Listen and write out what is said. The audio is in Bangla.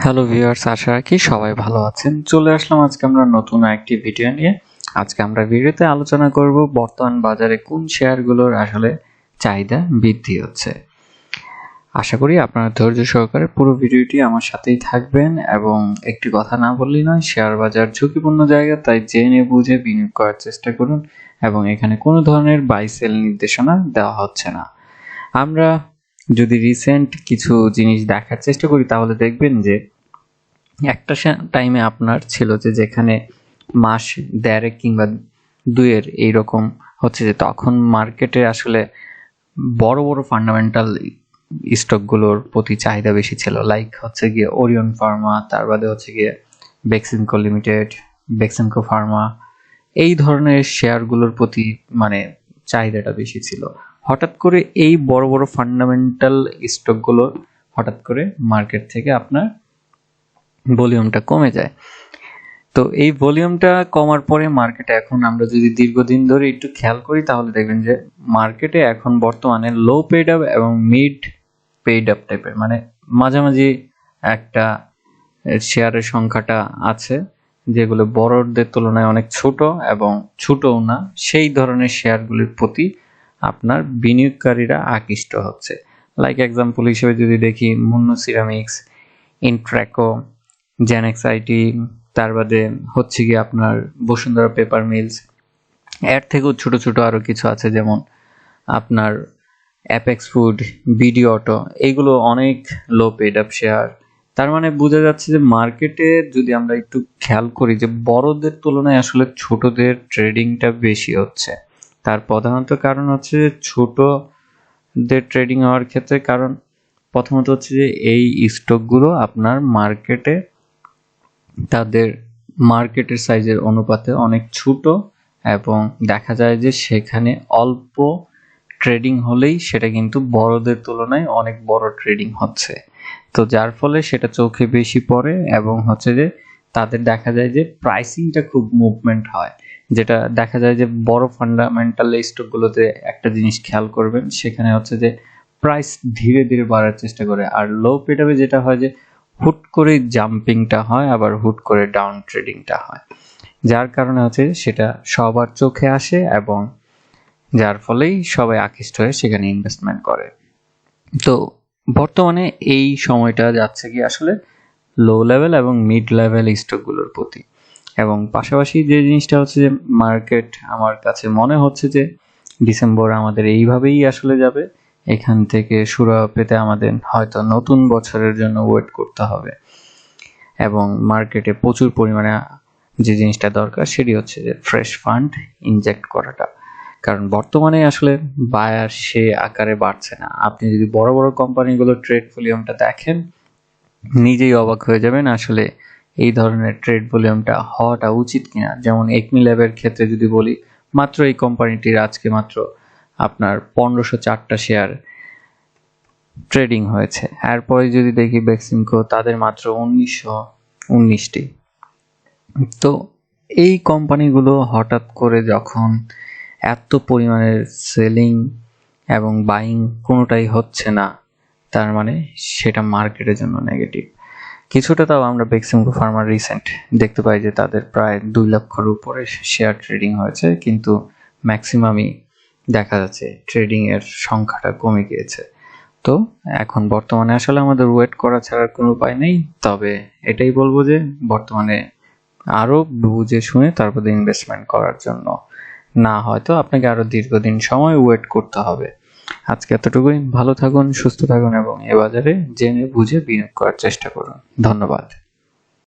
হ্যালো ভিউয়ার্স, আশা রাখি সবাই ভালো আছেন। চলে আসলাম আজকে আমরা নতুন একটি ভিডিও নিয়ে। আজকে আমরা ভিডিওতে আলোচনা করব বর্তমান বাজারে কোন শেয়ারগুলোর আসলে চাহিদা বৃদ্ধি হচ্ছে। আশা করি আপনারা ধৈর্য সহকারে পুরো ভিডিওটি আমার সাথেই থাকবেন এবং একটি কথা না বললেই নয়, শেয়ার বাজার ঝুঁকিপূর্ণ জায়গা, তাই জেনে বুঝে বিনিয়োগ করার চেষ্টা করুন এবং এখানে কোনো ধরনের বাই সেল নির্দেশনা দেওয়া হচ্ছে না। আমরা যদি রিসেন্ট কিছু জিনিস দেখার চেষ্টা করি তাহলে দেখবেন যে একটা টাইমে আপনার ছিল যে যেখানে মাস 1.5 কিংবা 2 এইরকম হচ্ছে যে তখন মার্কেটে আসলে বড় বড় ফান্ডামেন্টাল স্টকগুলোর প্রতি চাহিদা বেশি ছিল, লাইক হচ্ছে গিয়ে ওরিয়ন ফার্মা, তার বাদে হচ্ছে গিয়ে বেক্সিমকো লিমিটেড, বেক্সিমকো ফার্মা, এই ধরনের শেয়ারগুলোর প্রতি চাহিদাটা বেশি ছিল। হঠাৎ করে এই বড় বড় ফান্ডামেন্টাল স্টকগুলো হঠাৎ করে মার্কেট থেকে আপনার ভলিউমটা কমে যায়। তো এই ভলিউমটা কমার পরে মার্কেটে এখন আমরা যদি দীর্ঘদিন ধরে একটু খেয়াল করি তাহলে দেখবেন যে মার্কেটে এখন বর্তমানে লো পেইড আপ এবং মিড পেইড আপ টাইপের মাঝামাঝি একটা শেয়ারের সংখ্যাটা আছে, যেগুলো বড়দের তুলনায় অনেক ছোট এবং ছোটও না, সেই ধরনের শেয়ারগুলির প্রতি আপনার বিনিয়োগকারীরা আকৃষ্ট হচ্ছে। লাইক এক্সাম্পল হিসেবে যদি দেখি Munnu ceramics, Intraco, Genex IT, তার বাদে হচ্ছে গিয়ে আপনার বসুন্ধরা পেপার মিলস, এর থেকেও ছোট ছোট আরো কিছু আছে, যেমন আপনার অ্যাপেক্স ফুড, বিডি অটো, এইগুলো অনেক লো পেড আপ শেয়ার। তার মানে বোঝা যাচ্ছে যে মার্কেটে যদি আমরা একটু খেয়াল করি যে বড়দের তুলনায় আসলে ছোটদের ট্রেডিংটা বেশি হচ্ছে। তার প্রধানত কারণ হচ্ছে যে ছোটদের ট্রেডিং হওয়ার ক্ষেত্রে কারণ প্রথমত হচ্ছে যে এই স্টকগুলো আপনার মার্কেটে তাদের মার্কেটের সাইজের অনুপাতে অনেক ছোট এবং দেখা যায় যে সেখানে অল্প ট্রেডিং হলেই সেটা কিন্তু বড়দের তুলনায় অনেক বড় ট্রেডিং হচ্ছে। তো যার ফলে সেটা চোখে বেশি পড়ে এবং হচ্ছে যে তাদের দেখা যায় যে প্রাইসিংটা খুব মুভমেন্ট হয়, যেটা দেখা যায় যে বড় ফান্ডামেন্টাল স্টকগুলোতে একটা জিনিস খেয়াল করবেন, সেখানে হচ্ছে যে প্রাইস ধীরে ধীরে বাড়ার চেষ্টা করে। আর লো পেডাপে যেটা হয় যে হুট করে জাম্পিংটা হয়, আবার হুট করে ডাউন ট্রেডিংটা হয়, যার কারণে হচ্ছে সেটা সবার চোখে আসে এবং যার ফলেই সবাই আকৃষ্ট হয়ে সেখানে ইনভেস্টমেন্ট করে। তো বর্তমানে এই সময়টা যাচ্ছে কি আসলে লো লেভেল এবং মিড লেভেল স্টকগুলোর প্রতি, এবং পাশাপাশি যে জিনিসটা হচ্ছে যে মার্কেট আমার কাছে মনে হচ্ছে যে ডিসেম্বর আমাদের এইভাবেই আসলে যাবে। এখান থেকে সুরা পেতে আমাদের হয়তো নতুন বছরের জন্য ওয়েট করতে হবে এবং মার্কেটে প্রচুর পরিমাণে যে জিনিসটা দরকার সেটি হচ্ছে যে ফ্রেশ ফান্ড ইনজেক্ট করাটা, কারণ বর্তমানে আসলে বায়ার সে আকারে বাড়ছে না। আপনি যদি বড় বড় কোম্পানিগুলো ট্রেড ভলিউমটা দেখেন নিজেই অবাক হয়ে যাবেন আসলে এই ধরনের ট্রেড ভলিউমটা হওয়াটা উচিত কিনা। যেমন একমি ল্যাবের ক্ষেত্রে যদি বলি, মাত্র এই কোম্পানিটির আজকে মাত্র আপনার 1504টা শেয়ার ট্রেডিং হয়েছে। এরপরে যদি দেখি বেক্সিমকো, তাদের মাত্র 1919টি। তো এই কোম্পানিগুলো হঠাৎ করে যখন এত পরিমাণের সেলিং এবং বাইং কোনোটাই হচ্ছে না, তার মানে সেটা মার্কেটের জন্য নেগেটিভ। কিছুটা তাও আমরা বেক্সিমকো ফার্মার রিসেন্ট দেখতে পাই যে তাদের প্রায় 2 লক্ষের উপরে শেয়ার ট্রেডিং হয়েছে, কিন্তু ম্যাক্সিমামই দেখা যাচ্ছে ট্রেডিং এর সংখ্যাটা কমে গিয়েছে। তো এখন বর্তমানে আসলে আমাদের ওয়েট করা ছাড়া কোনো উপায় নেই, তবে এটাই বলবো যে বর্তমানে আরো বুঝে শুনে তারপরে ইনভেস্টমেন্ট করার জন্য, না হয়তো আপনাকে আরো দীর্ঘদিন সময় ওয়েট করতে হবে। আজকে এতটুকুই। ভালো থাকুন, সুস্থ থাকুন এবং এ বাজারে জেনে বুঝে বিনিয়োগ করার চেষ্টা করুন। ধন্যবাদ।